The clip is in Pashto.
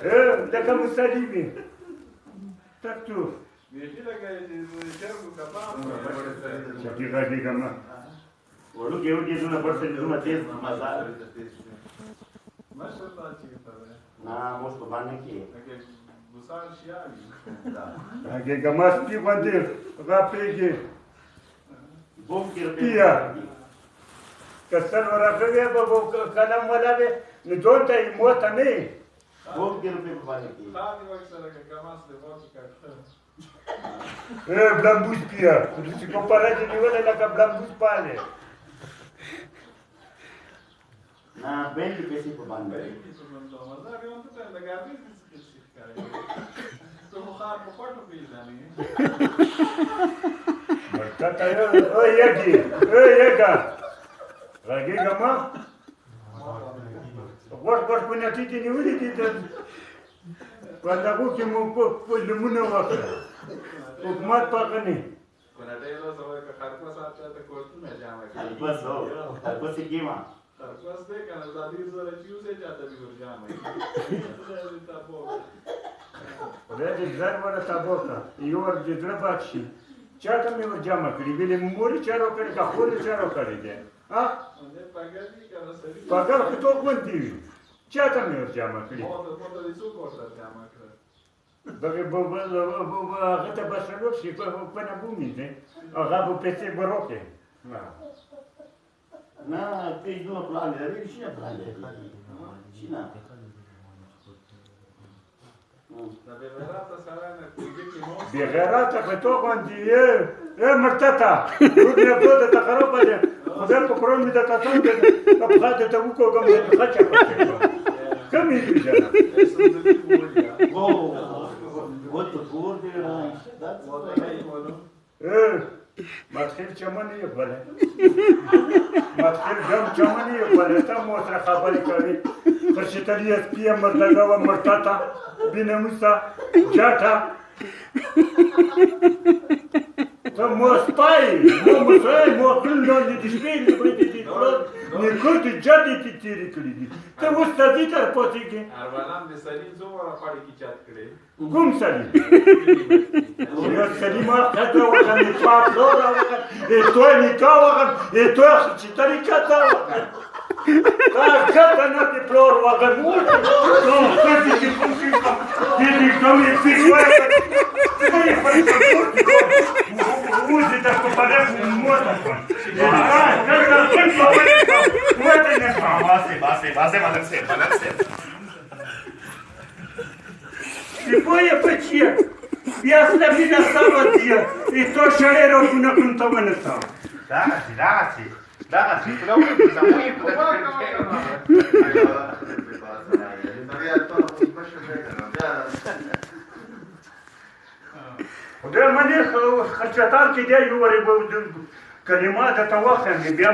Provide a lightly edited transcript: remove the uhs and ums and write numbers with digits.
لکه مسلمي تکتو چټي غږی کما وړوکی دونه پرسنټ دومره تیز مزه نه موږ په باندې کې هغه کما سپي باندې غاپېږي بوم کې پیا کسر ورغوي به کلم ولا به نو دونته موت نه بوم کې په باندې کې Blambus pia, si compara di livello la blambus pale. Na bendi pesi po banda. Bendi po banda. Maza ke on to la gabi ki kare. To khar po photo pila ni. Marta yo, oy yaki, oy yaka. Ragi gama. Gor punya titi ni uli titi. Wanda ku ki mu po lumuna wakra. حکومت پاکنی کنده رو سوای که خرپس آتا تا کوشتون جامعه خرپس هو خرپسی کیما خرپس ده کنه زادی زوره چیوزه جاتا بیور جامعه ریدی زر ورا تابوکا یور جدر باکشی چاہتا میں ور جامع کری بیلی موری چارو کری که خوری چارو کری ده پاگر خطو کنتی چاہتا میں ور جامع کری موتا دیسو کوشتا جامعه کری هغه ته به څلور شي په نه بومي دی هغه به پیسې به روکې نه پیسې دومره پلان لري شي نه پلان لري شي نه بې غیرته په تو باندې ای مرتته روډ نه پروت ته خراب دی خدای په قرآن مې درته څنګ دی په پخا ته وکړم خچه پکې کم یې دي جنه What the poor did I? That's what I made. مدخل چمنی بله مدخل گم چمنی بله تا موتر خبری کردی فرشتری از پیم مردگا و مرتاتا بینموسا جاتا تا موسپایی موقل نالی دشبیل نبریدی دی نیکود جدی تی تیری کردی تا وستادی تر پاتی که ارولم دی سلیم زوارا پاری کی چاد کرده گم سلیم یا سلیم آقا وقت نتواب دارا وقت توی نکا وقت توی خچیتری کتا وقت تا کتا نتی پلور وقت موتی تو خطی که کنکی کم دیدی کمی پیش وقت توی خطی کنکی کم موزی در کپاده موتا کن Припоя пече, ясна біля стала тія, і то шарера вона контована стала. Dagati, però usa molto Де мене хачатарки де ювори був калімата та ваханги, бя